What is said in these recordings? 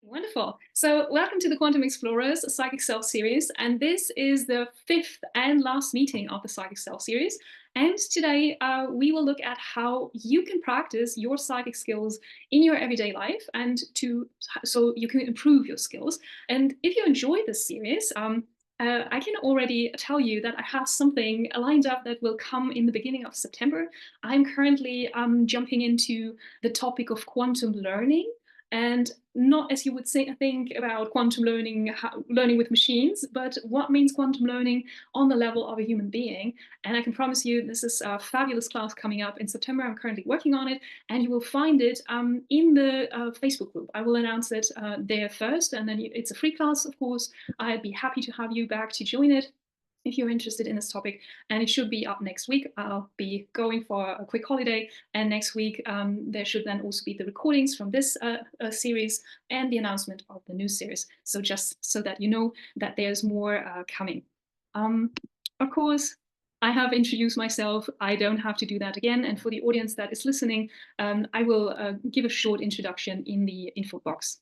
Wonderful. So welcome to the Quantum Explorers Psychic Self series. And this is the fifth and last meeting of the Psychic Self series. And today we will look at how you can practice your psychic skills in your everyday life and so you can improve your skills. And if you enjoy this series, I can already tell you that I have something lined up that will come in the beginning of September. I'm currently jumping into the topic of quantum learning. And not as you would think about quantum learning, learning with machines, but what means quantum learning on the level of a human being. And I can promise you this is a fabulous class coming up in September. I'm currently working on it, and you will find it in the Facebook group. I will announce it there first, and then it's a free class, of course. I'd be happy to have you back to join it if you're interested in this topic, and it should be up next week. I'll be going for a quick holiday, and next week there should then also be the recordings from this series and the announcement of the new series. So just so that you know that there's more coming. Of course, I have introduced myself. I don't have to do that again. And for the audience that is listening, I will give a short introduction in the info box.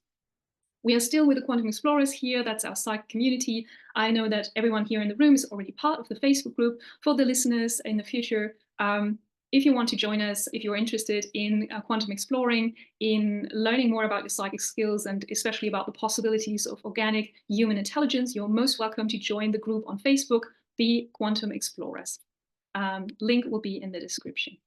We are still with the Quantum Explorers here. That's our psychic community. I know that everyone here in the room is already part of the Facebook group. For the listeners in the future, if you want to join us, if you're interested in quantum exploring, in learning more about your psychic skills, and especially about the possibilities of organic human intelligence, you're most welcome to join the group on Facebook, the Quantum Explorers. Link will be in the description.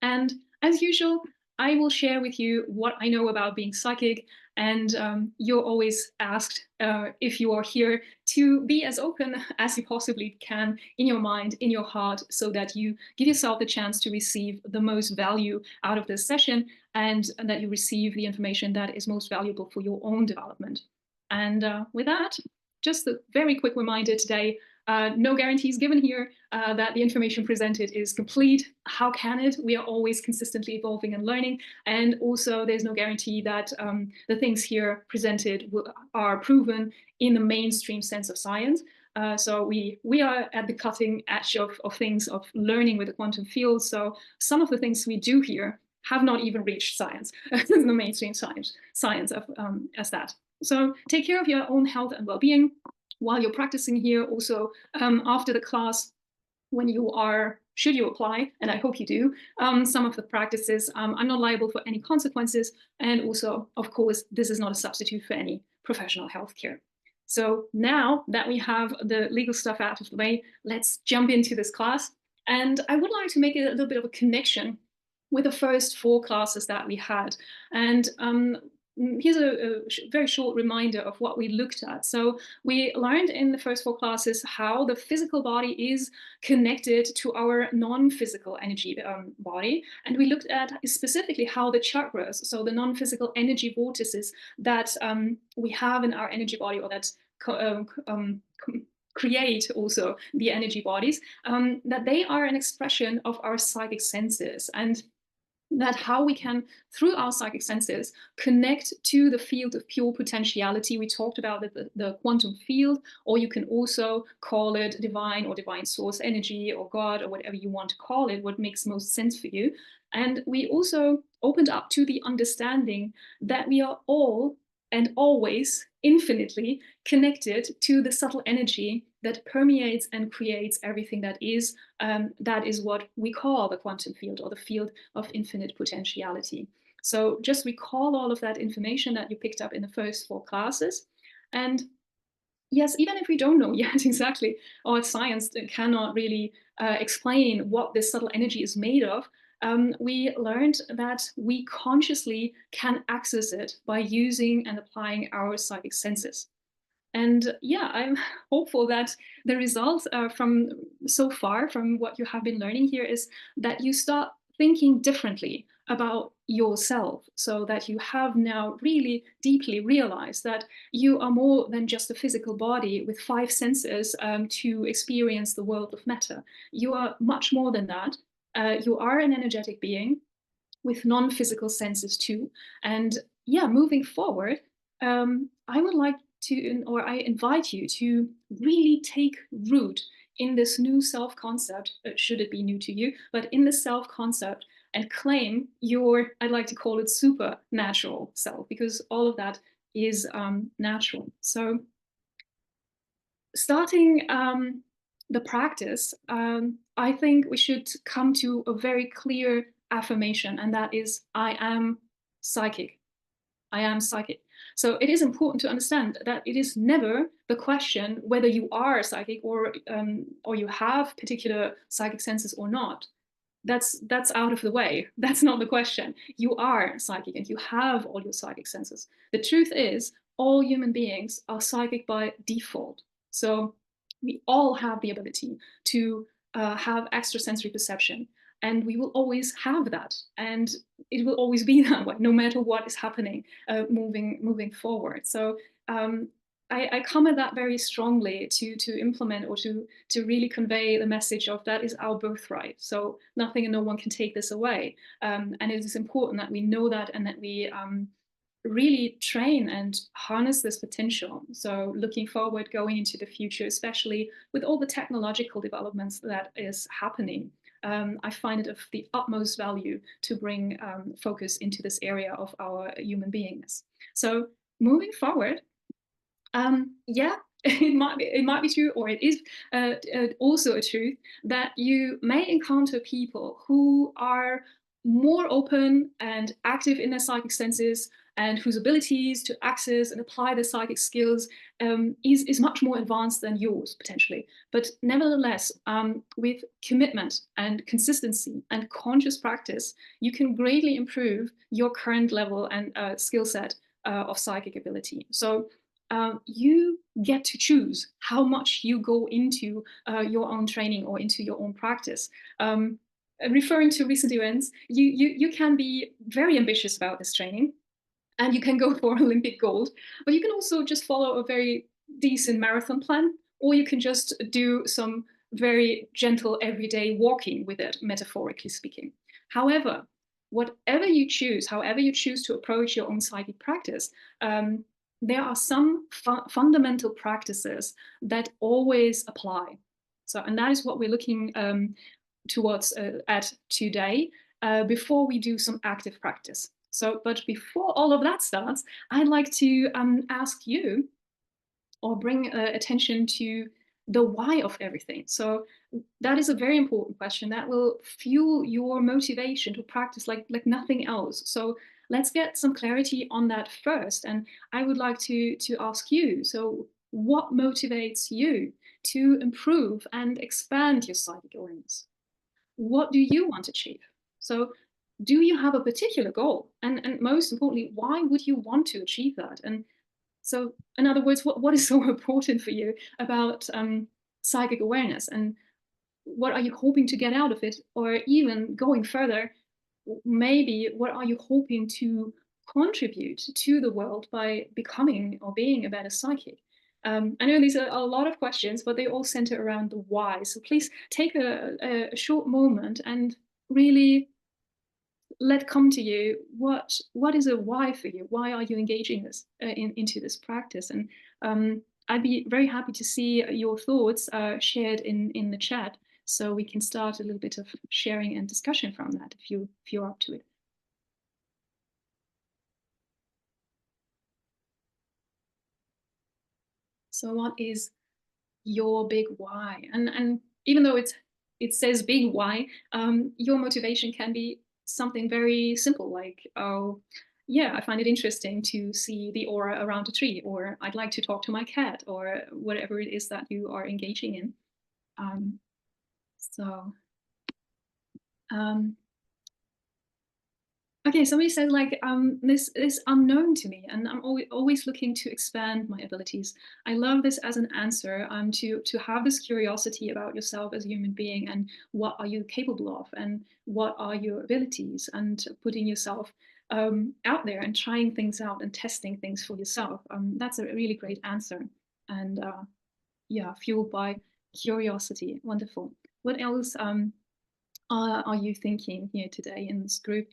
And as usual, I will share with you what I know about being psychic, and you're always asked if you are here to be as open as you possibly can in your mind, in your heart, so that you give yourself the chance to receive the most value out of this session, and that you receive the information that is most valuable for your own development. And with that, just a very quick reminder today, no guarantees given here that the information presented is complete. How can it? We are always consistently evolving and learning. And also there's no guarantee that the things here presented are proven in the mainstream sense of science. So we are at the cutting edge of things, of learning with the quantum field. So some of the things we do here have not even reached science, the mainstream science of, as that. So take care of your own health and well-being while you're practicing here. Also, after the class, when you are, should you apply, and I hope you do, some of the practices, I'm not liable for any consequences. And also, of course, this is not a substitute for any professional healthcare. So now that we have the legal stuff out of the way, let's jump into this class. And I would like to make a little bit of a connection with the first 4 classes that we had. And here's a very short reminder of what we looked at. So we learned in the first 4 classes how the physical body is connected to our non-physical energy body. And we looked at specifically how the chakras, so the non-physical energy vortices that we have in our energy body, or that create also the energy bodies, that they are an expression of our psychic senses, and that how we can, through our psychic senses, connect to the field of pure potentiality. We talked about the quantum field, or you can also call it divine or divine source energy, or God, or whatever you want to call it, what makes most sense for you. And we also opened up to the understanding that we are all and always infinitely connected to the subtle energy that permeates and creates everything that is. That is what we call the quantum field, or the field of infinite potentiality. So just recall all of that information that you picked up in the first 4 classes. And yes, even if we don't know yet exactly, or science cannot really explain what this subtle energy is made of, we learned that we consciously can access it by using and applying our psychic senses. And yeah, I'm hopeful that the results from so far, from what you have been learning here, is that you start thinking differently about yourself, so that you have now really deeply realized that you are more than just a physical body with 5 senses to experience the world of matter. You are much more than that. You are an energetic being with non-physical senses too. And yeah, moving forward, I would like to, or I invite you to really take root in this new self-concept, should it be new to you, but in the self-concept, and claim your, I'd like to call it supernatural self, because all of that is natural. So starting the practice, I think we should come to a very clear affirmation, and that is, I am psychic. I am psychic. So it is important to understand that it is never the question whether you are psychic or you have particular psychic senses or not. That's out of the way. That's not the question. You are psychic and you have all your psychic senses. The truth is, all human beings are psychic by default. So we all have the ability to have extrasensory perception, and we will always have that, and it will always be that way, no matter what is happening moving forward. So I come at that very strongly to implement or to really convey the message of that is our birthright. So nothing and no one can take this away. And it is important that we know that and that we really train and harness this potential. So looking forward, going into the future, especially with all the technological developments that is happening, I find it of the utmost value to bring focus into this area of our human beingness. So moving forward, yeah, it might be true, or it is also a truth, that you may encounter people who are more open and active in their psychic senses, and whose abilities to access and apply their psychic skills is much more advanced than yours, potentially. But nevertheless, with commitment and consistency and conscious practice, you can greatly improve your current level and skill set of psychic ability. So you get to choose how much you go into your own training or into your own practice. Referring to recent events, you can be very ambitious about this training, and you can go for Olympic gold, but you can also just follow a very decent marathon plan, or you can just do some very gentle everyday walking with it, metaphorically speaking. However, whatever you choose, however you choose to approach your own psychic practice, there are some fundamental practices that always apply. So, and that is what we're looking towards at today, before we do some active practice. So, but before all of that starts, I'd like to ask you, or bring attention to the why of everything. So that is a very important question that will fuel your motivation to practice like nothing else. So let's get some clarity on that first. And I would like to ask you, so what motivates you to improve and expand your psychic awareness? What do you want to achieve? So do you have a particular goal? And most importantly, why would you want to achieve that? And so in other words, what is so important for you about psychic awareness, and what are you hoping to get out of it? Or even going further, maybe what are you hoping to contribute to the world by becoming or being a better psychic? I know these are a lot of questions, but they all center around the why. So please take a short moment and really let come to you what is a why for you. Why are you engaging this into this practice? And I'd be very happy to see your thoughts shared in the chat, so we can start a little bit of sharing and discussion from that, if you're up to it. So what is your big why? And even though it says big why, your motivation can be something very simple, like, oh, yeah, I find it interesting to see the aura around a tree, or I'd like to talk to my cat, or whatever it is that you are engaging in. Okay, somebody said like, this is unknown to me, and I'm always looking to expand my abilities. I love this as an answer, to have this curiosity about yourself as a human being, and what are you capable of, and what are your abilities, and putting yourself out there and trying things out and testing things for yourself. That's a really great answer, and yeah, fueled by curiosity. Wonderful. What else are you thinking here today in this group?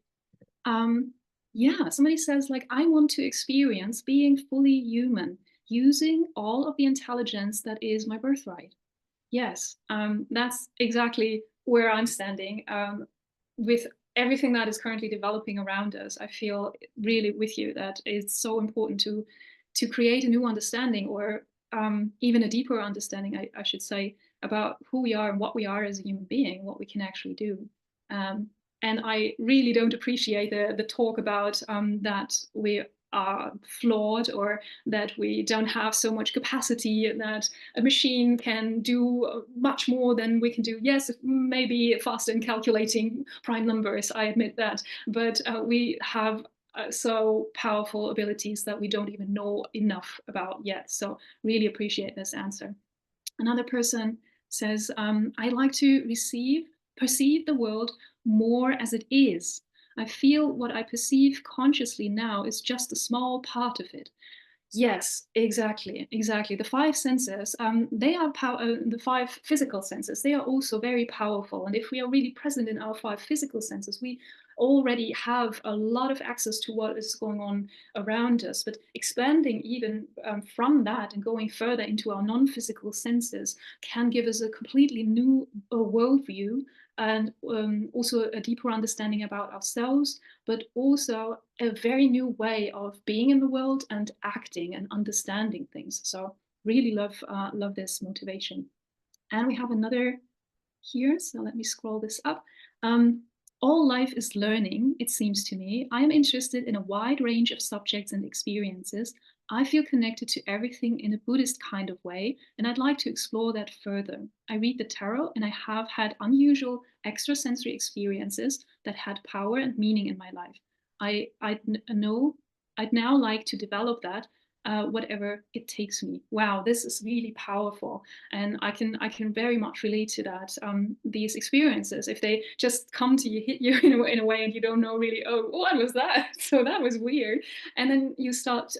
Yeah, somebody says like, I want to experience being fully human, using all of the intelligence that is my birthright. Yes, that's exactly where I'm standing, with everything that is currently developing around us, I feel really with you that it's so important to create a new understanding, or even a deeper understanding, I should say, about who we are and what we are as a human being, what we can actually do. And I really don't appreciate the talk about that we are flawed, or that we don't have so much capacity, that a machine can do much more than we can do. Yes, maybe faster in calculating prime numbers, I admit that, but we have so powerful abilities that we don't even know enough about yet. So really appreciate this answer. Another person says, I like to perceive the world more as it is. I feel what I perceive consciously now is just a small part of it. Yes, exactly, exactly. The five senses, they are the five physical senses. They are also very powerful. And if we are really present in our five physical senses, we already have a lot of access to what is going on around us. But expanding even from that and going further into our non-physical senses can give us a completely new worldview, and also a deeper understanding about ourselves, but also a very new way of being in the world and acting and understanding things. So really love this motivation. And we have another here, so let me scroll this up. All life is learning, it seems to me. I am interested in a wide range of subjects and experiences. I feel connected to everything in a Buddhist kind of way, and I'd like to explore that further. I read the tarot, and I have had unusual extrasensory experiences that had power and meaning in my life. I'd now like to develop that, whatever it takes me. Wow, this is really powerful, and I can very much relate to that. These experiences, if they just come to you, hit you in a way, and you don't know really, oh, what was that? So that was weird, and then you start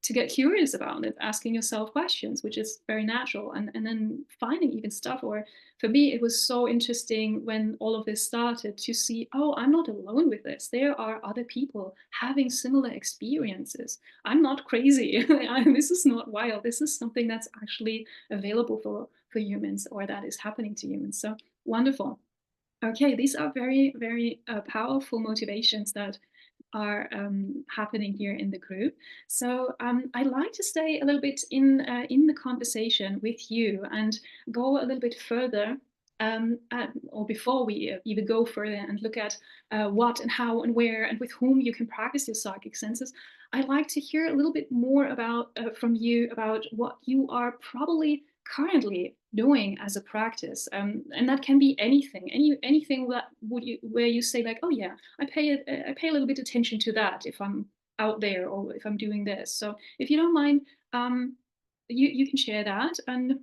to get curious about it, asking yourself questions, which is very natural, and then finding even stuff. Or for me, it was so interesting when all of this started to see, oh, I'm not alone with this. There are other people having similar experiences. I'm not crazy. This is not wild. This is something that's actually available for humans, or that is happening to humans. So wonderful. Okay, these are very, very powerful motivations that are happening here in the group. So I'd like to stay a little bit in the conversation with you and go a little bit further, or before we even go further and look at what and how and where and with whom you can practice your psychic senses. I'd like to hear a little bit more about from you about what you are probably currently doing as a practice, and that can be anything that where you say like, oh yeah, I pay a little bit attention to that if I'm out there or if I'm doing this. So if you don't mind, you can share that, and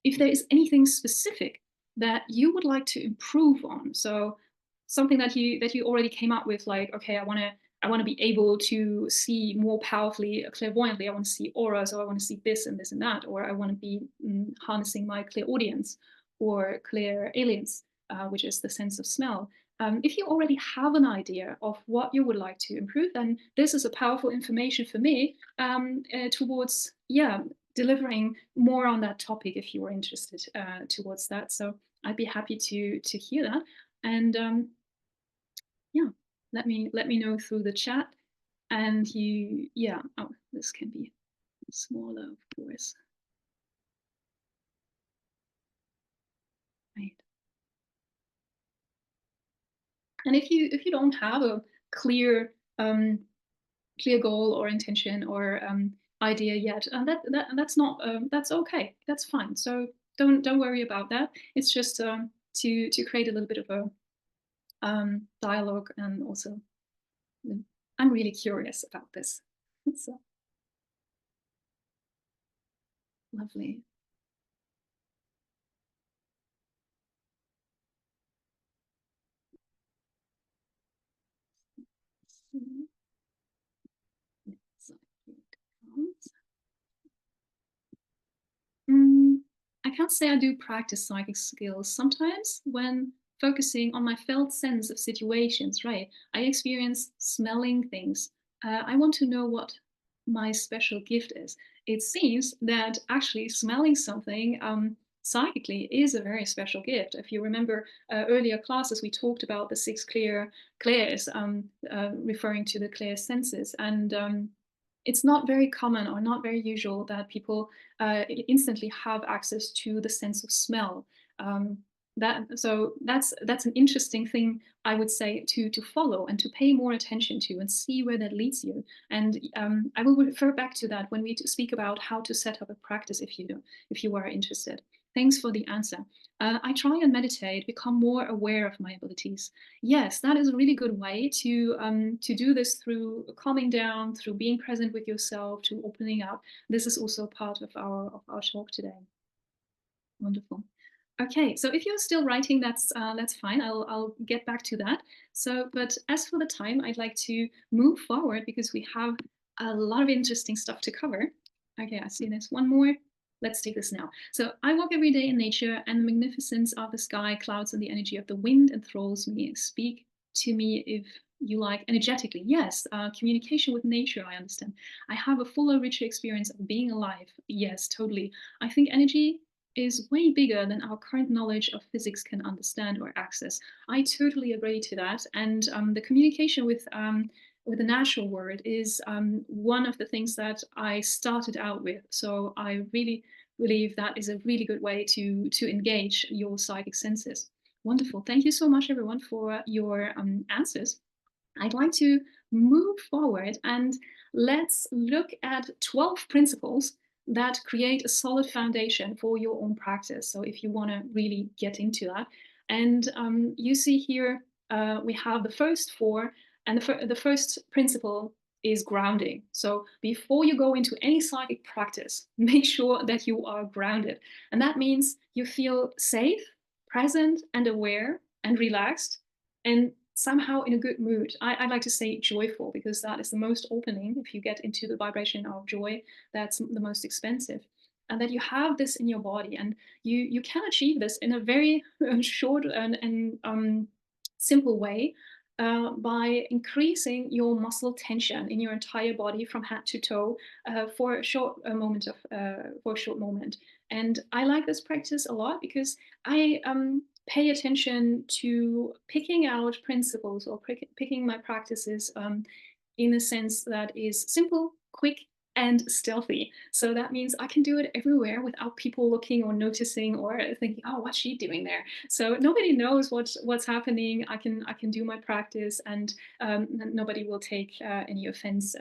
if there is anything specific that you would like to improve on. So something that you already came up with, like, okay, I want to be able to see more powerfully, clairvoyantly. I want to see auras, or I want to see this and this and that, or I want to be harnessing my clairaudience or clairalience, which is the sense of smell. If you already have an idea of what you would like to improve, then this is a powerful information for me towards, delivering more on that topic if you are interested towards that. So I'd be happy to hear that. And yeah, let me know through the chat. And oh, this can be smaller, of course. Right. And if you don't have a clear goal or intention or idea yet, that's okay. That's fine. So don't worry about that. It's just to create a little bit of a dialogue, and also I'm really curious about this. So lovely. I can't say I do practice psychic skills. Sometimes when focusing on my felt sense of situations, right, I experience smelling things. I want to know what my special gift is. It seems that actually smelling something psychically is a very special gift. If you remember earlier classes, we talked about the six clairs, referring to the clear senses. And it's not very common or not very usual that people instantly have access to the sense of smell. So that's an interesting thing, I would say, to follow and to pay more attention to and see where that leads you. And I will refer back to that when we speak about how to set up a practice if you are interested. Thanks for the answer. I try and meditate, become more aware of my abilities. Yes, that is a really good way to do this through calming down, through being present with yourself, to opening up. This is also part of our talk today. Wonderful. Okay, so if you're still writing, that's fine. I'll get back to that. So, but as for the time, I'd like to move forward because we have a lot of interesting stuff to cover. Okay, I see there's one more. Let's take this now. So I walk every day in nature, and the magnificence of the sky, clouds, and the energy of the wind enthralls me. Speak to me if you like energetically. Yes, communication with nature, I understand. I have a fuller, richer experience of being alive. Yes, totally. I think energy is way bigger than our current knowledge of physics can understand or access. I totally agree to that. And the communication with the natural world is one of the things that I started out with. So I really believe that is a really good way to engage your psychic senses. Wonderful. Thank you so much, everyone, for your answers. I'd like to move forward and let's look at 12 principles that create a solid foundation for your own practice. So if you want to really get into that. And you see here, we have the first four, and the first principle is grounding. So before you go into any psychic practice, make sure that you are grounded. And that means you feel safe, present, and aware, and relaxed, and somehow in a good mood. I like to say joyful, because that is the most opening. If you get into the vibration of joy, that's the most expensive. And that you have this in your body, and you can achieve this in a very short and simple way, by increasing your muscle tension in your entire body from head to toe for a short moment. And I like this practice a lot because I pay attention to picking out principles or picking my practices in a sense that is simple, quick, and stealthy. So that means I can do it everywhere without people looking or noticing or thinking, oh, what's she doing there? So nobody knows what's happening. I can do my practice, and nobody will take any offense.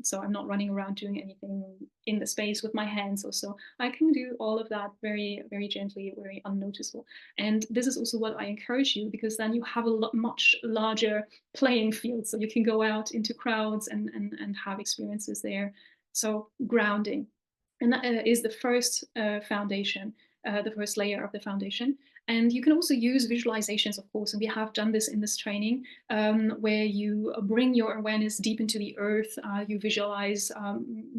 So I'm not running around doing anything in the space with my hands or so. I can do all of that very, very gently, very unnoticeable. And this is also what I encourage you, because then you have a much larger playing field. So you can go out into crowds and have experiences there. So grounding, and that is the first foundation, the first layer of the foundation. And you can also use visualizations, of course, and we have done this in this training, where you bring your awareness deep into the earth. You visualize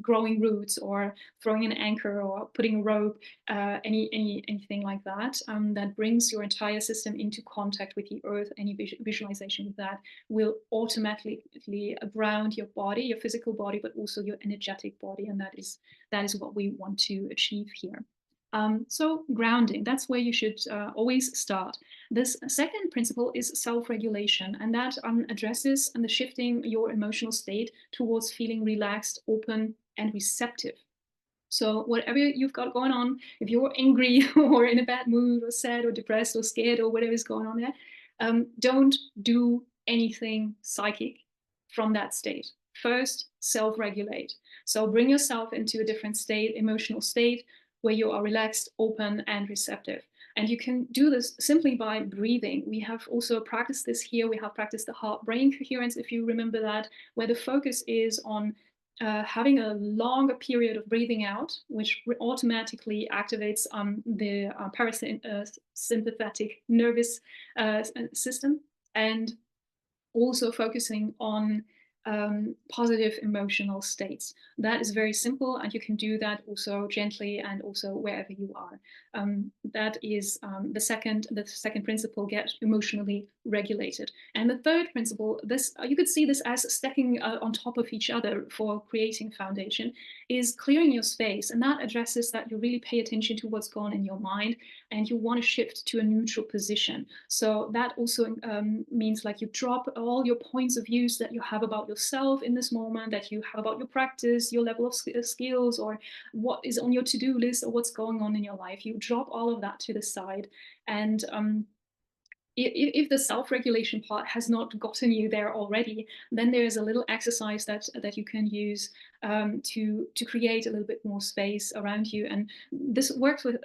growing roots, or throwing an anchor, or putting a rope, anything like that, that brings your entire system into contact with the earth. Any visualization with that will automatically ground your body, your physical body, but also your energetic body, and that is what we want to achieve here. So grounding, that's where you should always start. This second principle is self-regulation, and that addresses the shifting your emotional state towards feeling relaxed, open, and receptive. So whatever you've got going on, if you're angry or in a bad mood or sad or depressed or scared or whatever is going on there, don't do anything psychic from that state. First, self-regulate. So bring yourself into a different state, emotional state, where you are relaxed, open, and receptive. And you can do this simply by breathing. We have also practiced this here. We have practiced the heart-brain coherence, if you remember that, where the focus is on having a longer period of breathing out, which automatically activates the parasympathetic nervous system, and also focusing on positive emotional states. That is very simple, and you can do that also gently and also wherever you are. That is the second principle: get emotionally regulated. And the third principle, this you could see this as stacking on top of each other for creating foundation, is clearing your space, and that addresses that you really pay attention to what's going on in your mind, and you want to shift to a neutral position. So that also means like you drop all your points of views that you have about yourself in this moment, that you have about your practice, your level of skills, or what is on your to-do list, or what's going on in your life. You drop all of that to the side, and if the self-regulation part has not gotten you there already, then there's a little exercise that you can use to create a little bit more space around you. And this works with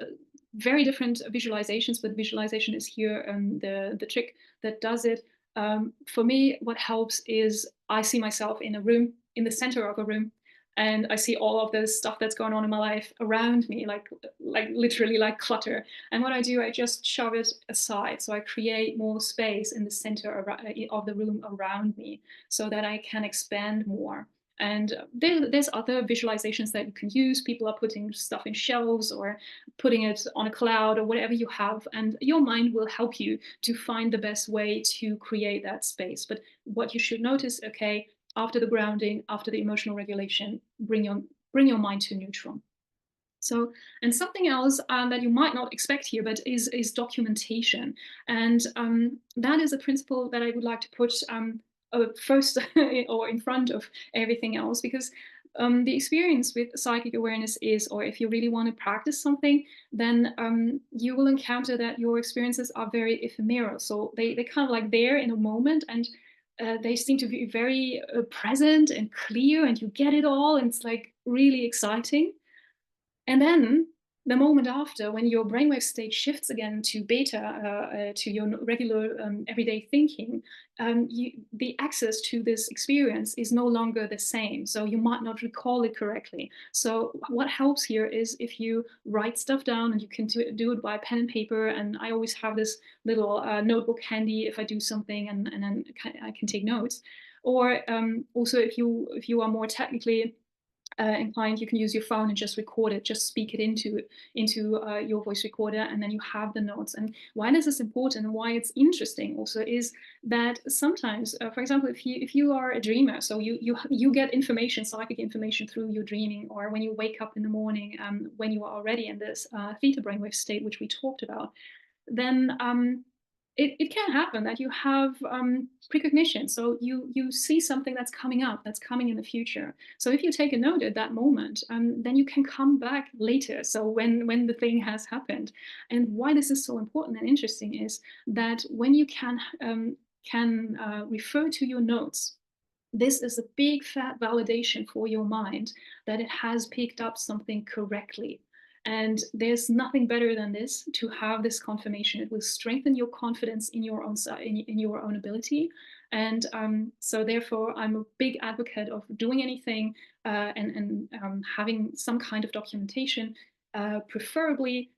very different visualizations, but visualization is here the trick that does it. For me, what helps is I see myself in a room, in the center of a room, and I see all of this stuff that's going on in my life around me, like literally like clutter. And what I do, I just shove it aside. So I create more space in the center of the room around me so that I can expand more. And there's other visualizations that you can use. People are putting stuff in shelves or putting it on a cloud or whatever you have. And your mind will help you to find the best way to create that space. But what you should notice, okay, after the grounding, after the emotional regulation, bring your mind to neutral. So, and something else that you might not expect here, but is documentation. And that is a principle that I would like to put first or in front of everything else, because the experience with psychic awareness is, or if you really want to practice something, then you will encounter that your experiences are very ephemeral. So they kind of like there in a moment, and they seem to be very present and clear, and you get it all, and it's like really exciting. And then the moment after, when your brainwave state shifts again to beta, to your regular everyday thinking, the access to this experience is no longer the same. So you might not recall it correctly. So what helps here is if you write stuff down, and you can do it by pen and paper. And I always have this little notebook handy if I do something, and then I can take notes. Or also if you are more technically inclined, you can use your phone and just record it, just speak it into your voice recorder, and then you have the notes. And why this is important and why it's interesting also is that sometimes, for example, if you are a dreamer, so you get information, psychic information through your dreaming, or when you wake up in the morning, when you are already in this theta brainwave state, which we talked about, then it can happen that you have precognition. So you see something that's coming up, that's coming in the future. So if you take a note at that moment, then you can come back later. So when the thing has happened. And why this is so important and interesting is that when you can refer to your notes, this is a big fat validation for your mind that it has picked up something correctly. And there's nothing better than this, to have this confirmation. It will strengthen your confidence in your own in your own ability. And so therefore, I'm a big advocate of doing anything and having some kind of documentation, preferably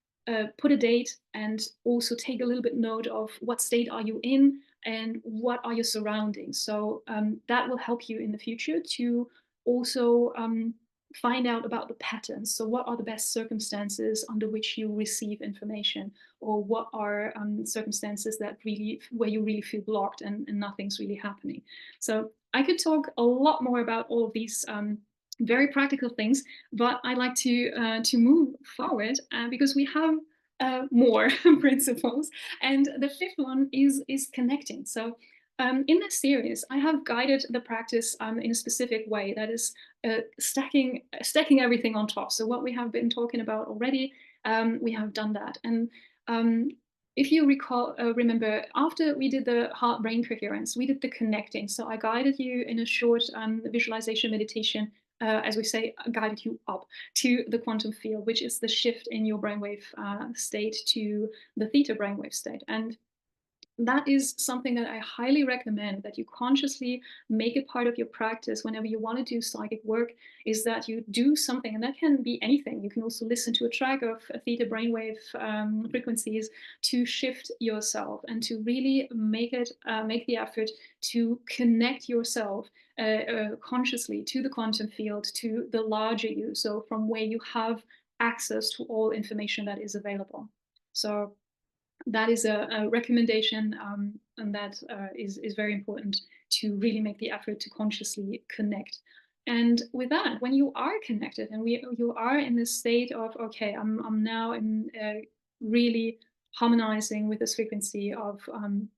put a date, and also take a little bit note of what state are you in and what are your surroundings. So that will help you in the future to also find out about the patterns. So what are the best circumstances under which you receive information, or what are circumstances that where you really feel blocked and nothing's really happening. So I could talk a lot more about all of these very practical things, but I'd like to move forward because we have more principles. And the fifth one is connecting. So in this series, I have guided the practice in a specific way, that is stacking everything on top. So what we have been talking about already, we have done that. And if you remember, after we did the heart-brain coherence, we did the connecting. So I guided you in a short visualization meditation, as we say, guided you up to the quantum field, which is the shift in your brainwave state to the theta brainwave state. And that is something that I highly recommend, that you consciously make it part of your practice whenever you want to do psychic work, is that you do something, and that can be anything. You can also listen to a track of theta brainwave frequencies to shift yourself and to really make the effort to connect yourself consciously to the quantum field, to the larger you, so from where you have access to all information that is available. So that is a recommendation, and that is very important, to really make the effort to consciously connect. And with that, when you are connected and you are in this state of, okay, I'm now in really harmonizing with this frequency of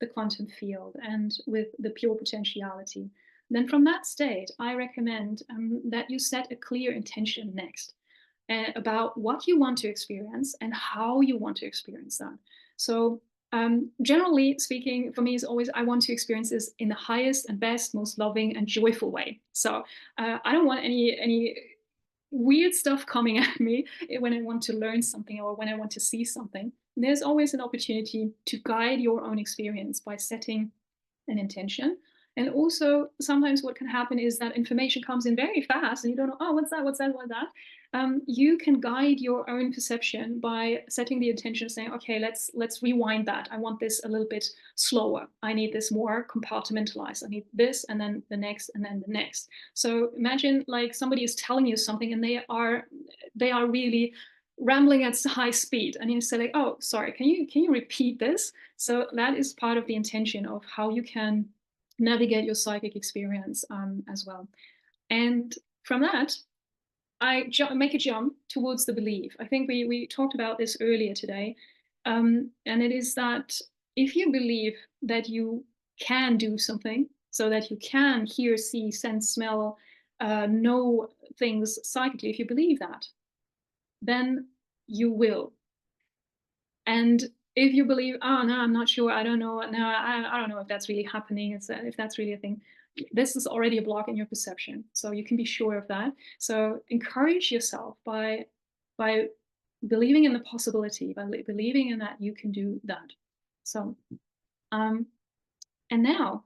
the quantum field and with the pure potentiality, then from that state, I recommend that you set a clear intention next about what you want to experience and how you want to experience that. So generally speaking, for me, is always, I want to experience this in the highest and best, most loving and joyful way. So I don't want any weird stuff coming at me when I want to learn something or when I want to see something. There's always an opportunity to guide your own experience by setting an intention. And also, sometimes what can happen is that information comes in very fast and you don't know, oh, what's that, what's that, what's that? You can guide your own perception by setting the intention, saying, okay, let's rewind that. I want this a little bit slower. I need this more compartmentalized. I need this, and then the next, and then the next. So imagine like somebody is telling you something and they are really rambling at high speed, and you say like, oh, sorry, can you repeat this? So that is part of the intention of how you can navigate your psychic experience as well. And from that, I make a jump towards the belief. I think we talked about this earlier today, and it is that if you believe that you can do something, so that you can hear, see, sense, smell, know things psychically, if you believe that, then you will. And if you believe, oh no, I'm not sure, I don't know, no, I don't know if that's really happening, if that's really a thing, this is already a block in your perception. So you can be sure of that. So encourage yourself by believing in the possibility, by believing in that you can do that. So, and now,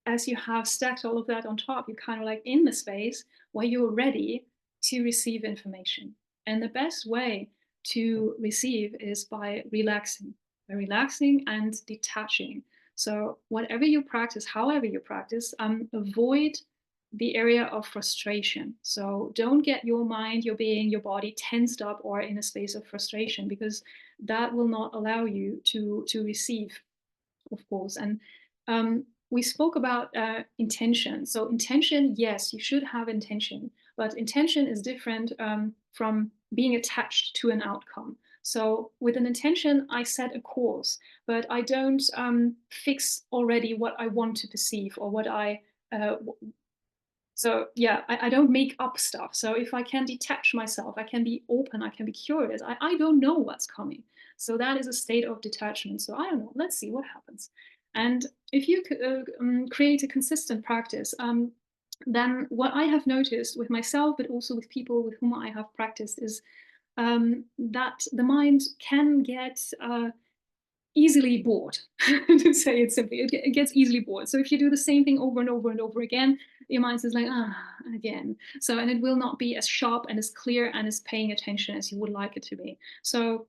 as you have stacked all of that on top, you're kind of like in the space where you're ready to receive information. And the best way to receive is by relaxing and detaching. So whatever you practice, however you practice, avoid the area of frustration. So don't get your mind, your being, your body tensed up or in a space of frustration, because that will not allow you to receive, of course. And we spoke about intention. So intention, yes, you should have intention, but intention is different from being attached to an outcome. So with an intention, I set a course, but I don't fix already what I want to perceive or what I so yeah, I don't make up stuff. So if I can detach myself, I can be open, I can be curious. I don't know what's coming. So that is a state of detachment. So I don't know, let's see what happens. And if you create a consistent practice, then what I have noticed with myself, but also with people with whom I have practiced, is that the mind can get easily bored, to say it simply. It gets easily bored. So if you do the same thing over and over and over again, your mind is like, again. So, and it will not be as sharp and as clear and as paying attention as you would like it to be. So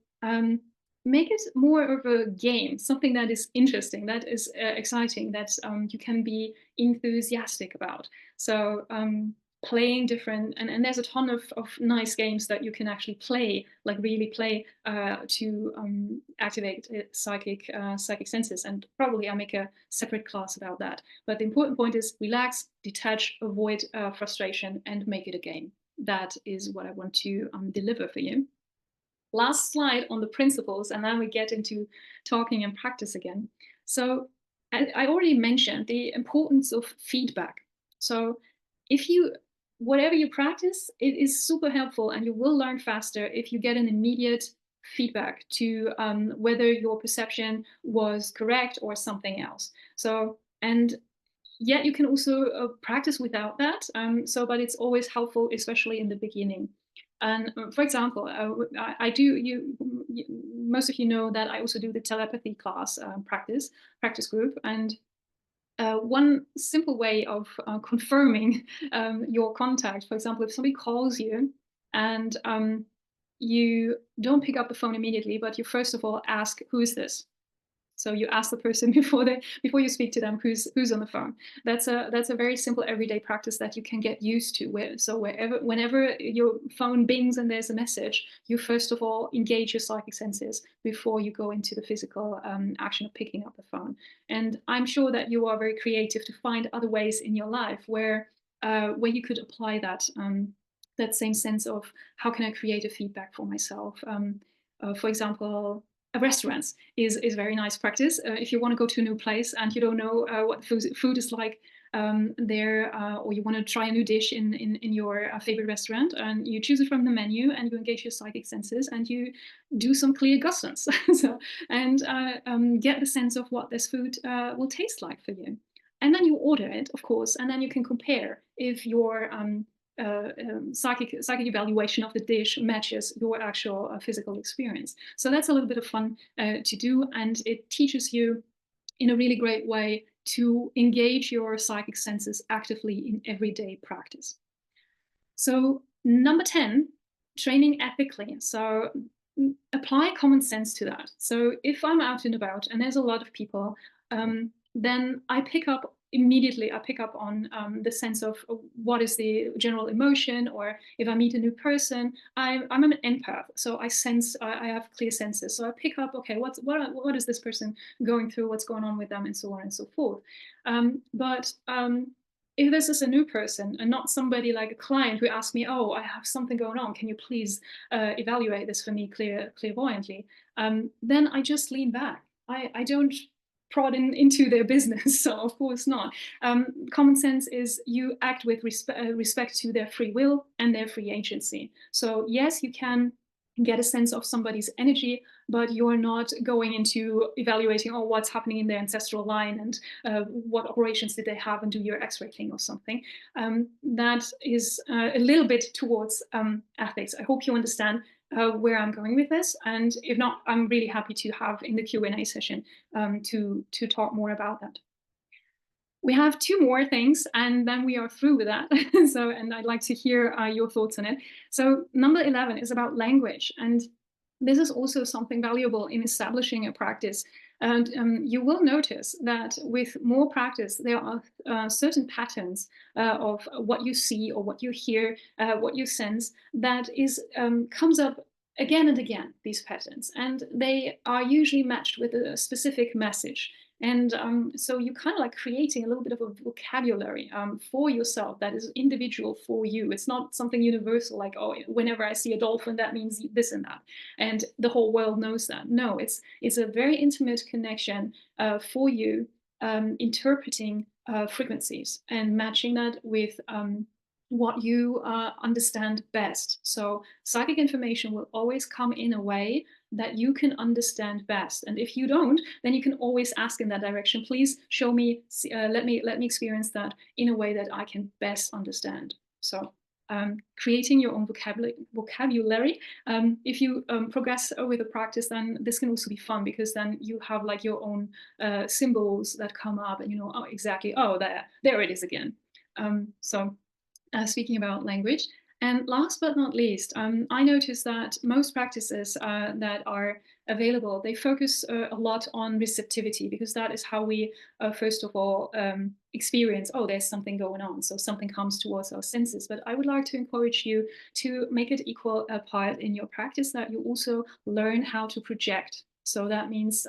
make it more of a game, something that is interesting, that is exciting, that you can be enthusiastic about. So playing different, and there's a ton of nice games that you can actually play, like really play to activate psychic senses. And probably I'll make a separate class about that. But the important point is relax, detach, avoid frustration, and make it a game. That is what I want to deliver for you. Last slide on the principles, and then we get into talking and practice again. So I already mentioned the importance of feedback. So if you, whatever you practice, it is super helpful, and you will learn faster if you get an immediate feedback to whether your perception was correct or something else. So, and yet you can also practice without that. But it's always helpful, especially in the beginning. And for example, I do, most of you know that I also do the telepathy class practice group. And one simple way of confirming your contact, for example, if somebody calls you and you don't pick up the phone immediately, but you first of all ask, who is this? So you ask the person before you speak to them who's on the phone. That's a very simple everyday practice that you can get used to. Whenever your phone bings and there's a message, you first of all engage your psychic senses before you go into the physical action of picking up the phone. And I'm sure that you are very creative to find other ways in your life where you could apply that that same sense of how can I create a feedback for myself. For example, restaurants is very nice practice. If you want to go to a new place and you don't know what food is like there, or you want to try a new dish in your favorite restaurant, and you choose it from the menu and you engage your psychic senses and you do some clear guessings and get the sense of what this food will taste like for you. And then you order it, of course, and then you can compare if your psychic evaluation of the dish matches your actual physical experience. So that's a little bit of fun to do, and it teaches you in a really great way to engage your psychic senses actively in everyday practice. So number 10, training ethically. So apply common sense to that. So if I'm out and about and there's a lot of people, then I pick up on the sense of what is the general emotion, or if I meet a new person, I'm an empath, so I sense, I have clear senses, so I pick up, okay, what is this person going through, what's going on with them, and so on and so forth. But if this is a new person and not somebody like a client who asks me, oh, I have something going on, can you please evaluate this for me clairvoyantly, then I just lean back. I don't prod into their business, so of course not. Common sense is you act with respect to their free will and their free agency. So yes, you can get a sense of somebody's energy, but you're not going into evaluating, oh, what's happening in their ancestral line and what operations did they have, and do your X-ray thing or something. That is a little bit towards ethics. I hope you understand where I'm going with this, and if not, I'm really happy to have in the Q&A session to talk more about that. We have 2 more things, and then we are through with that. And I'd like to hear your thoughts on it. So number 11 is about language, and this is also something valuable in establishing a practice. And you will notice that with more practice, there are certain patterns of what you see or what you hear, what you sense, that comes up again and again, these patterns. And they are usually matched with a specific message. And so you're kind of like creating a little bit of a vocabulary for yourself that is individual for you. It's not something universal like, oh, whenever I see a dolphin, that means this and that, and the whole world knows that. No, it's a very intimate connection for you, interpreting frequencies and matching that with what you understand best. So psychic information will always come in a way that you can understand best. And if you don't, then you can always ask in that direction, please show me, let me experience that in a way that I can best understand. So creating your own vocabulary. If you progress with the practice, then this can also be fun, because then you have like your own symbols that come up, and you know, oh, exactly, oh, there it is again. Speaking about language. And last but not least, I noticed that most practices that are available, they focus a lot on receptivity, because that is how we, first of all, experience, oh, there's something going on. So something comes towards our senses. But I would like to encourage you to make it equal a part in your practice, that you also learn how to project. So that means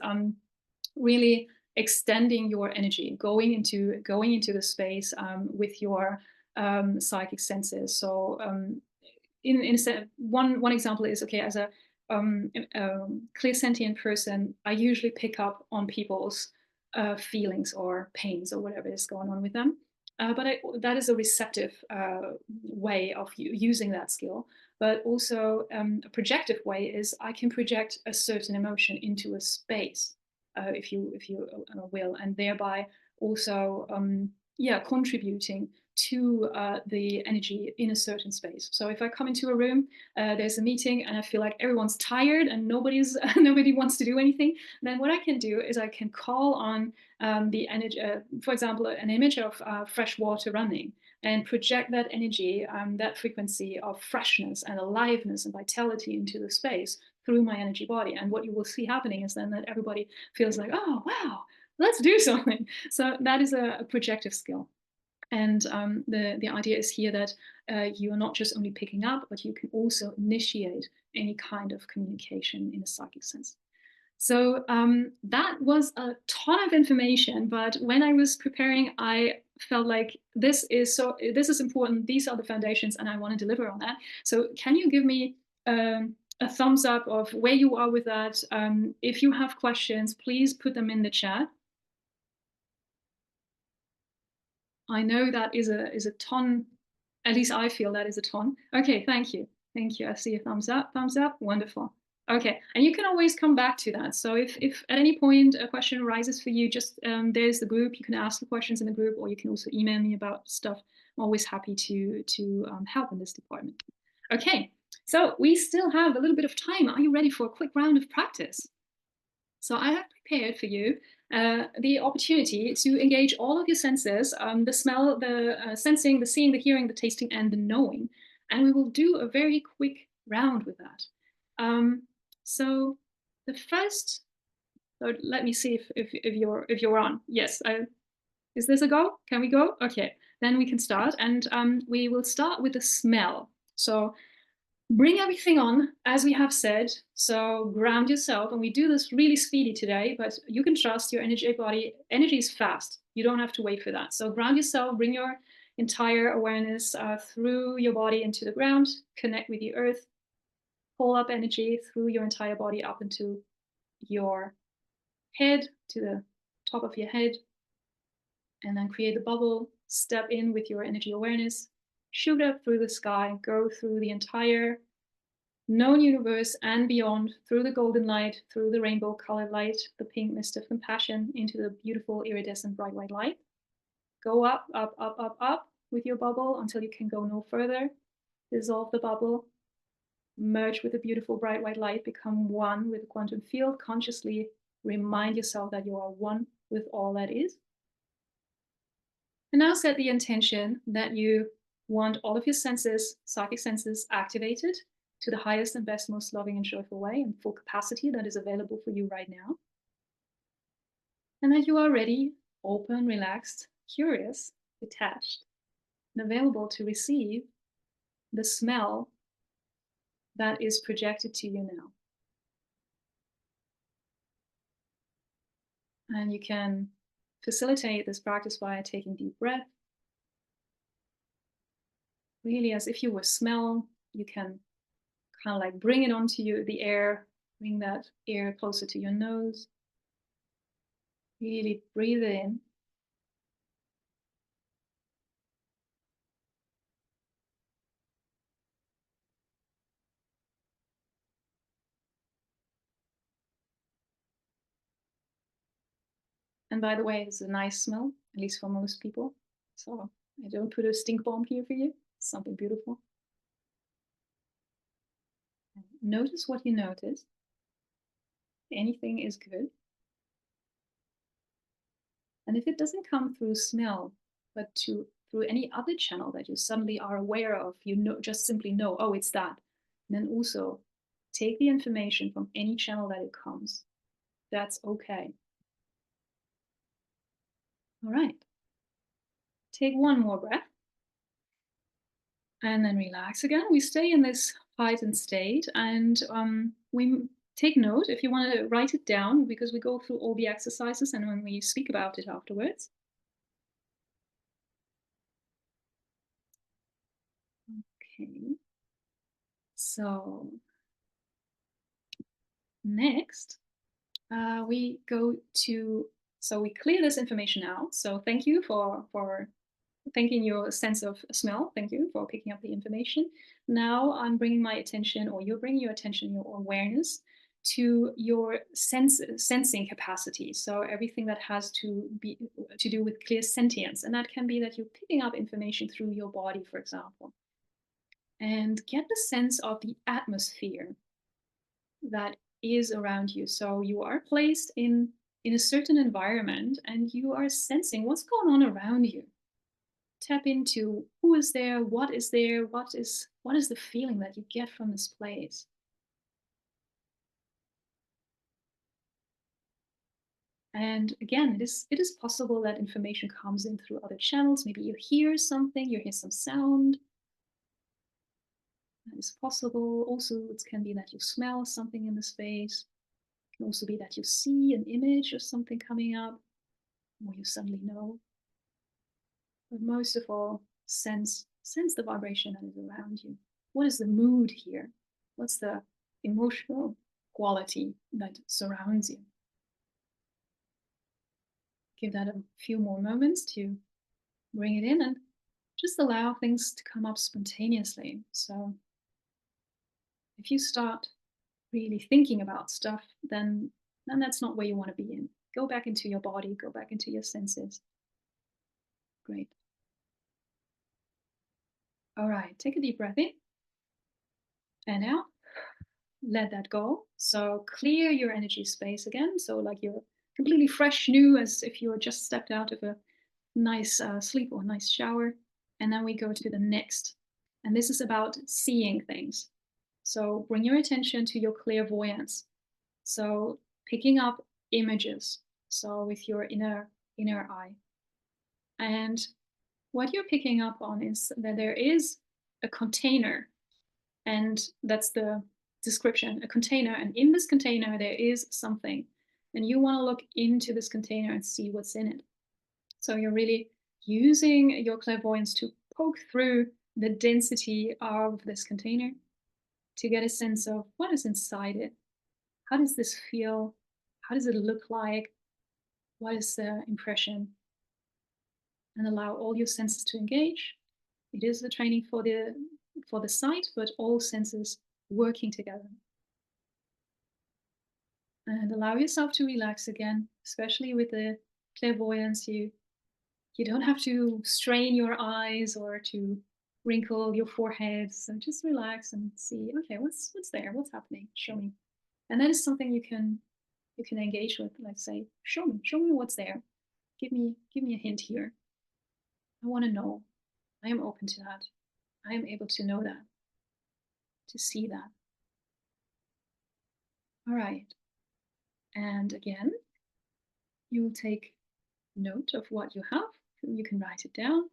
really extending your energy, going into the space with your psychic senses. So one example is, okay, as a clairsentient person, I usually pick up on people's feelings or pains or whatever is going on with them. But that is a receptive way of using that skill. But also a projective way is I can project a certain emotion into a space, if you will, and thereby also yeah, contributing to the energy in a certain space. So if I come into a room, there's a meeting, and I feel like everyone's tired and nobody wants to do anything, then what I can do is I can call on the energy, for example, an image of fresh water running, and project that energy, that frequency of freshness and aliveness and vitality into the space through my energy body. And what you will see happening is then that everybody feels like, oh, wow, let's do something. So that is a projective skill. And the idea is here that you are not just only picking up, but you can also initiate any kind of communication in a psychic sense. So that was a ton of information, but when I was preparing, I felt like this is important. These are the foundations, and I want to deliver on that. So can you give me a thumbs up of where you are with that? If you have questions, please put them in the chat. I know that is a ton. At least I feel that is a ton. Okay, thank you. Thank you. I see a thumbs up, wonderful. Okay, and you can always come back to that. So if at any point a question arises for you, just there's the group. You can ask the questions in the group, or you can also email me about stuff. I'm always happy to help in this department. Okay, so we still have a little bit of time. Are you ready for a quick round of practice? So I have prepared for you the opportunity to engage all of your senses, the smell, the sensing, the seeing, the hearing, the tasting, and the knowing. And we will do a very quick round with that. So the first, so let me see if you're on. Yes, is this a go? Can we go? Okay, then we can start. And we will start with the smell. So bring everything on, as we have said. So ground yourself, and we do this really speedy today, but you can trust your energy body. Energy is fast. You don't have to wait for that. So ground yourself, bring your entire awareness through your body into the ground, connect with the earth, pull up energy through your entire body up into your head, to the top of your head, and then create the bubble, step in with your energy awareness, shoot up through the sky, go through the entire known universe and beyond, through the golden light, through the rainbow colored light, the pink mist of compassion, into the beautiful iridescent bright white light. Go up, up, up, up, up with your bubble until you can go no further. Dissolve the bubble, merge with the beautiful bright white light, become one with the quantum field. Consciously remind yourself that you are one with all that is. And now set the intention that you want all of your senses, psychic senses, activated to the highest and best, most loving and joyful way in full capacity that is available for you right now. And that you are ready, open, relaxed, curious, detached, and available to receive the smell that is projected to you now. And you can facilitate this practice by taking deep breath. Really, as if you were smell, you can kind of like bring it onto you, the air, bring that air closer to your nose. Really breathe it in. And by the way, it's a nice smell, at least for most people. So I don't put a stink bomb here for you. It's something beautiful. Notice what you notice. Anything is good. And if it doesn't come through smell, but through any other channel that you suddenly are aware of, you know, just simply know, oh, it's that. And then also take the information from any channel that it comes. That's okay. All right. Take one more breath. And then relax again. We stay in this heightened state, and we take note if you want to write it down, because we go through all the exercises and when we speak about it afterwards. Okay. So next, we go to, so we clear this information out. So thank you for thanking your sense of smell. Thank you for picking up the information. Now I'm bringing my attention, or you're bringing your attention, your awareness, to your sensing capacity. So everything that has to do with clear sentience. And that can be that you're picking up information through your body, for example. And get the sense of the atmosphere that is around you. So you are placed in a certain environment and you are sensing what's going on around you. Tap into who is there, what is there, what is the feeling that you get from this place. And again, it is possible that information comes in through other channels. Maybe you hear something, you hear some sound. That is possible. Also, it can be that you smell something in the space. It can also be that you see an image of something coming up, or you suddenly know. But most of all, sense the vibration that is around you. What is the mood here? What's the emotional quality that surrounds you? Give that a few more moments to bring it in and just allow things to come up spontaneously. So if you start really thinking about stuff, then that's not where you want to be in. Go back into your body, go back into your senses. Great. All right, take a deep breath in and out. Let that go. So clear your energy space again. So like you're completely fresh, new, as if you were just stepped out of a nice sleep or nice shower. And then we go to the next. And this is about seeing things. So bring your attention to your clairvoyance. So picking up images. So with your inner eye. And what you're picking up on is that there is a container. And that's the description, a container. And in this container, there is something. And you want to look into this container and see what's in it. So you're really using your clairvoyance to poke through the density of this container to get a sense of what is inside it. How does this feel? How does it look like? What is the impression? And allow all your senses to engage. It is the training for the sight, but all senses working together. And allow yourself to relax again, especially with the clairvoyance. You don't have to strain your eyes or to wrinkle your forehead. So just relax and see, okay, what's there? What's happening? Show me. And that is something you can engage with. Like say, show me what's there. Give me a hint here. I want to know. I am open to that. I am able to know that, to see that. All right. And again, you will take note of what you have. You can write it down.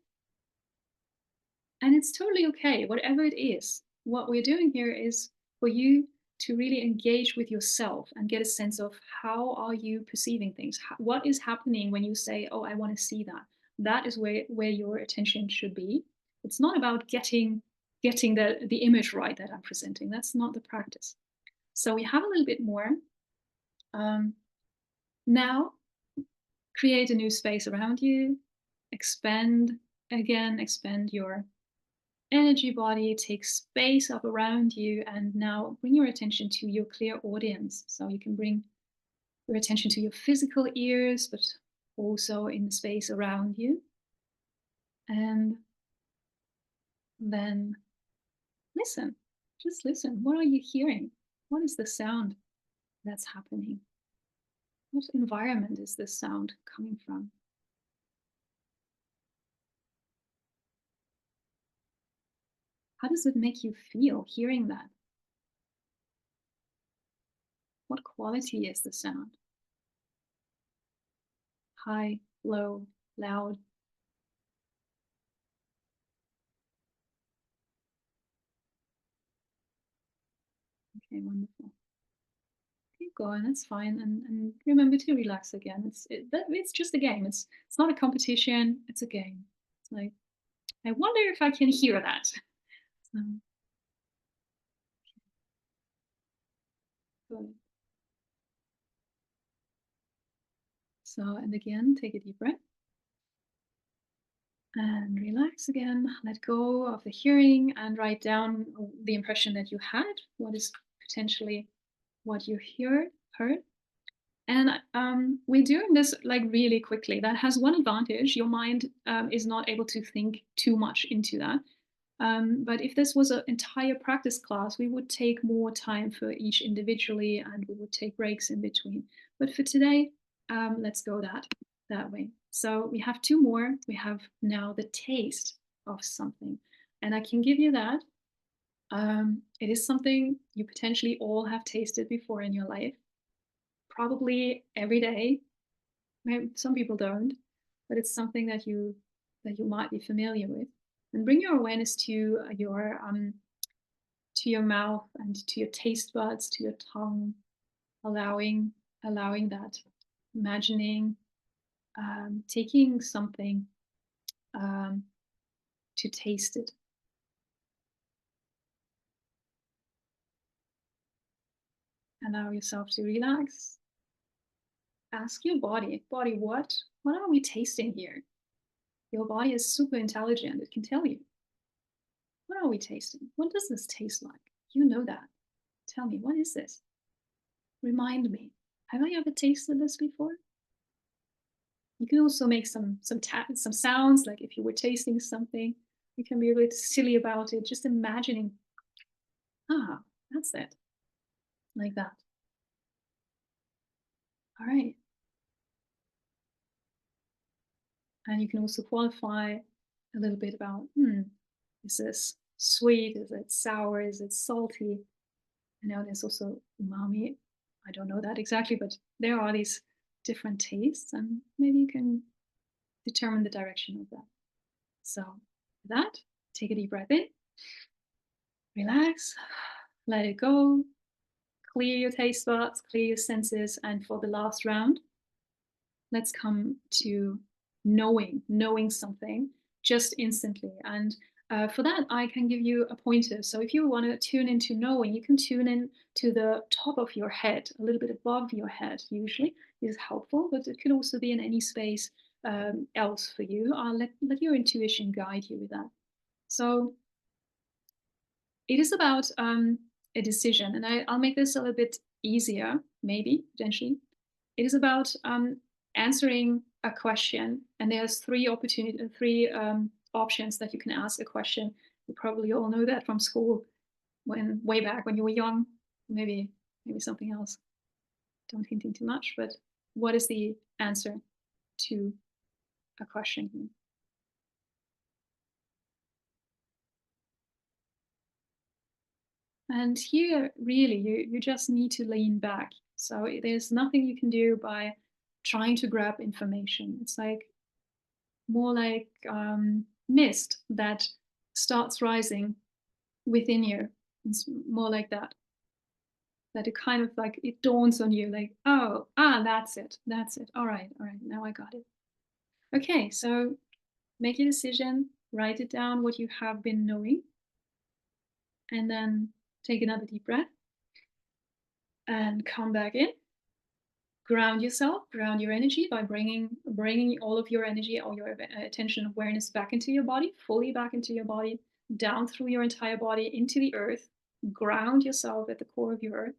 And it's totally okay, whatever it is. What we're doing here is for you to really engage with yourself and get a sense of how are you perceiving things? What is happening when you say, oh, I want to see that? That is where your attention should be. It's not about getting the image right that I'm presenting. That's not the practice. So we have a little bit more. Now, create a new space around you. Expand your energy body, take space up around you, and now bring your attention to your clairaudience. So you can bring your attention to your physical ears, but also in the space around you. And then listen, just listen. What are you hearing? What is the sound that's happening? What environment is this sound coming from? How does it make you feel hearing that? What quality is the sound? High, low, loud? Okay, wonderful. Keep going, that's fine. And remember to relax again. It's just a game. It's not a competition, it's a game. It's like, I wonder if I can hear that. So, good. So, and again, take a deep breath. And relax again. Let go of the hearing and write down the impression that you had. What what you heard. And we're doing this like really quickly. That has one advantage. Your mind is not able to think too much into that. But if this was an entire practice class, we would take more time for each individually and we would take breaks in between. But for today, let's go that way. So we have two more. We have now the taste of something. And I can give you that. It is something you potentially all have tasted before in your life. Probably every day. Maybe some people don't, but it's something that you might be familiar with. And bring your awareness to your mouth and to your taste buds, to your tongue, allowing that, imagining, taking something to taste it. Allow yourself to relax. Ask your body, what are we tasting here? Your body is super intelligent. It can tell you. What are we tasting? What does this taste like? You know that. Tell me, what is this? Remind me. Have I ever tasted this before? You can also make some sounds, like if you were tasting something. You can be a bit silly about it, just imagining, that's it. Like that. All right. And you can also qualify a little bit about, is this sweet? Is it sour? Is it salty? I know there's also umami. I don't know that exactly, but there are these different tastes, and maybe you can determine the direction of that. So with that, take a deep breath in, relax, let it go, clear your taste buds, clear your senses, and for the last round, let's come to knowing something just instantly. And for that, I can give you a pointer. So if you want to tune into knowing, you can tune in to the top of your head, a little bit above your head, usually is helpful, but it could also be in any space else for you. I'll let your intuition guide you with that. So it is about a decision, and I'll make this a little bit easier, maybe, potentially. It is about answering a question, and there's three options that you can ask a question. You probably all know that from school, way back when you were young. Maybe something else. Don't hint too much, but what is the answer to a question here? And here, really, you just need to lean back. So there's nothing you can do by trying to grab information. It's like more like mist that starts rising within you. It's more like that. That it kind of like, it dawns on you like, that's it. All right, now I got it. Okay, so make your decision, write it down what you have been knowing, and then take another deep breath and come back in. Ground yourself, ground your energy by bringing all of your energy, all your attention, awareness back into your body, fully back into your body, down through your entire body into the earth. Ground yourself at the core of the earth.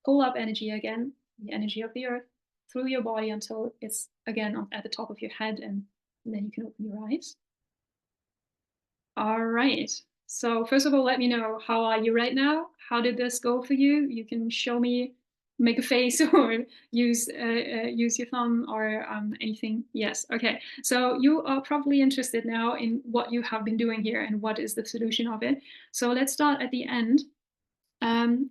Pull up energy again, the energy of the earth, through your body until it's again at the top of your head, and then you can open your eyes. All right. So first of all, let me know, how are you right now? How did this go for you? You can show me, make a face, or use your thumb, or anything. Yes. Okay. So you are probably interested now in what you have been doing here and what is the solution of it. So let's start at the end.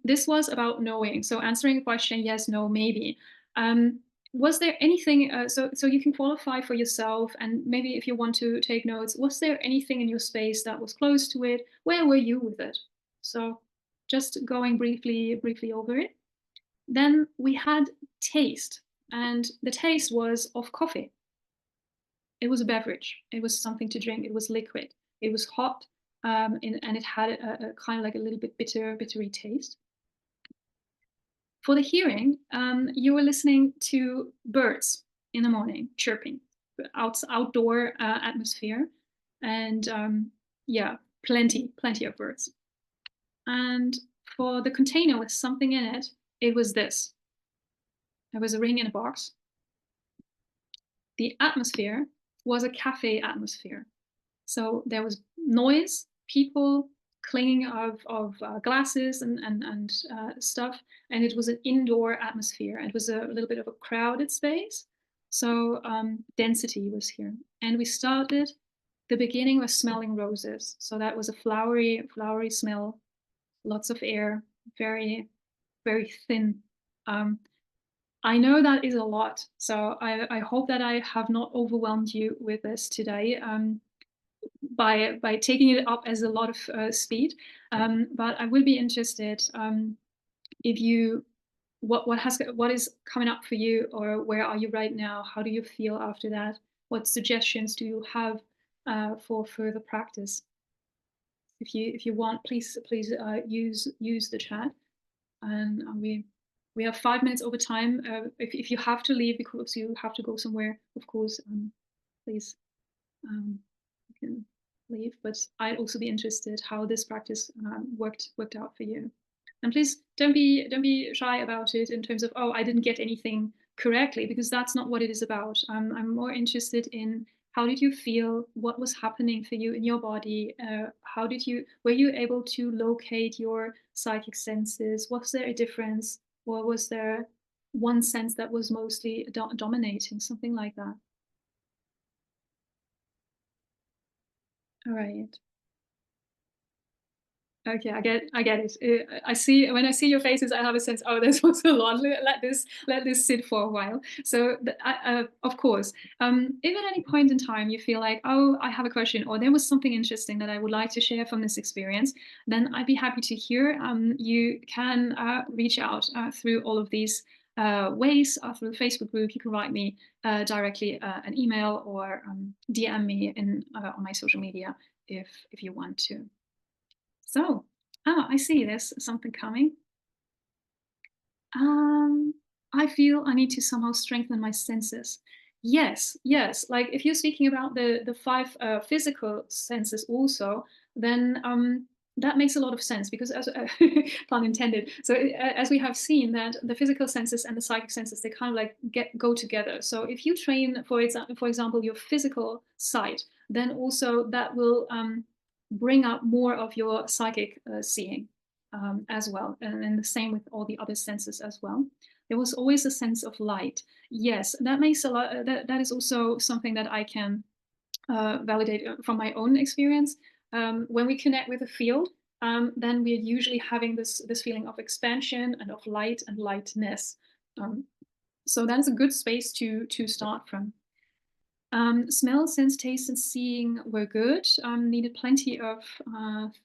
This was about knowing. So answering a question, yes, no, maybe. Was there anything, so you can qualify for yourself, and maybe if you want to take notes, was there anything in your space that was close to it? Where were you with it? So just going briefly over it. Then we had taste, and the taste was of coffee. It was a beverage. It was something to drink. It was liquid. It was hot, and it had a kind of like a little bit bittery taste. For the hearing, you were listening to birds in the morning chirping, outdoor atmosphere, and yeah, plenty of birds. And for the container with something in it, it was this. There was a ring in a box. The atmosphere was a cafe atmosphere. So there was noise, people, clanging of glasses and stuff, and it was an indoor atmosphere. It was a little bit of a crowded space, so density was here. And we started, the beginning was smelling roses. So that was a flowery smell, lots of air, very, very thin. I know that is a lot, so I hope that I have not overwhelmed you with this today. By taking it up as a lot of speed, but I will be interested if you what is coming up for you, or where are you right now? How do you feel after that? What suggestions do you have for further practice? If you want, please use the chat, and we have 5 minutes over time. If you have to leave because you have to go somewhere, of course, please. You can leave, but I'd also be interested how this practice worked out for you. And please don't be shy about it in terms of, oh, I didn't get anything correctly, because that's not what it is about. I'm more interested in how did you feel, what was happening for you in your body, were you able to locate your psychic senses? Was there a difference, or was there one sense that was mostly dominating, something like that? All right. Okay, I get it. I see, when I see your faces, I have a sense. Oh, this was a lot. Let this sit for a while. So, of course, if at any point in time you feel like, oh, I have a question, or there was something interesting that I would like to share from this experience, then I'd be happy to hear. You can reach out through all of these ways, through the Facebook group. You can write me directly an email, or DM me on my social media if you want to. So, I see there's something coming. I feel I need to somehow strengthen my senses. Yes, yes. Like if you're speaking about the 5 physical senses also, then that makes a lot of sense, because as pun intended. So as we have seen, that the physical senses and the psychic senses, they kind of like go together. So if you train, for example, your physical sight, then also that will bring up more of your psychic seeing as well, and the same with all the other senses as well. There was always a sense of light. Yes, that makes a lot. That is also something that I can validate from my own experience. When we connect with the field, then we're usually having this feeling of expansion and of light and lightness. So that's a good space to start from. Smell, sense, taste, and seeing were good. Needed plenty of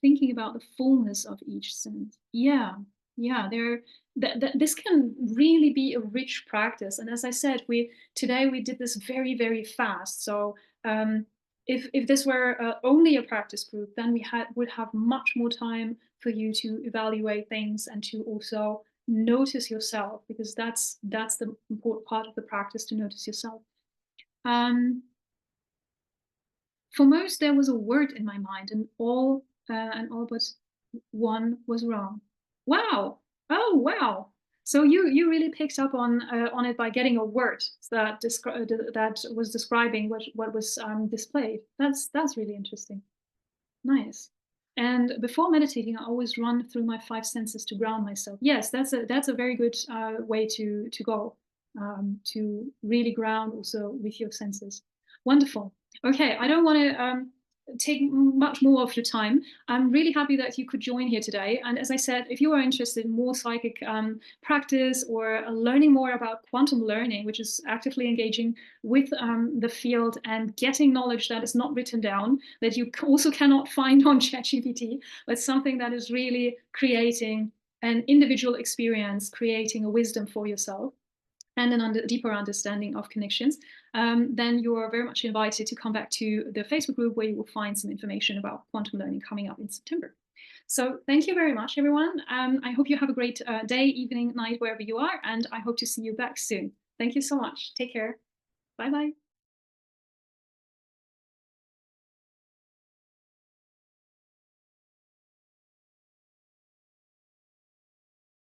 thinking about the fullness of each sense. Yeah, this can really be a rich practice. And as I said, today we did this very, very fast. So if this were only a practice group, then we would have much more time for you to evaluate things and to also notice yourself, because that's the important part of the practice, to notice yourself. For most, there was a word in my mind, and all but one was wrong. Wow! Oh, wow! So you really picked up on it by getting a word that was describing what was displayed. That's really interesting. Nice. And before meditating, I always run through my 5 senses to ground myself. Yes, that's a very good way to go, to really ground also with your senses. Wonderful. Okay, I don't want to take much more of your time. I'm really happy that you could join here today. And as I said, if you are interested in more psychic practice, or learning more about quantum learning, which is actively engaging with the field and getting knowledge that is not written down, that you also cannot find on ChatGPT, but something that is really creating an individual experience, creating a wisdom for yourself, and a deeper understanding of connections, then you are very much invited to come back to the Facebook group, where you will find some information about quantum learning coming up in September. So thank you very much, everyone. I hope you have a great day, evening, night, wherever you are, and I hope to see you back soon. Thank you so much. Take care. Bye-bye.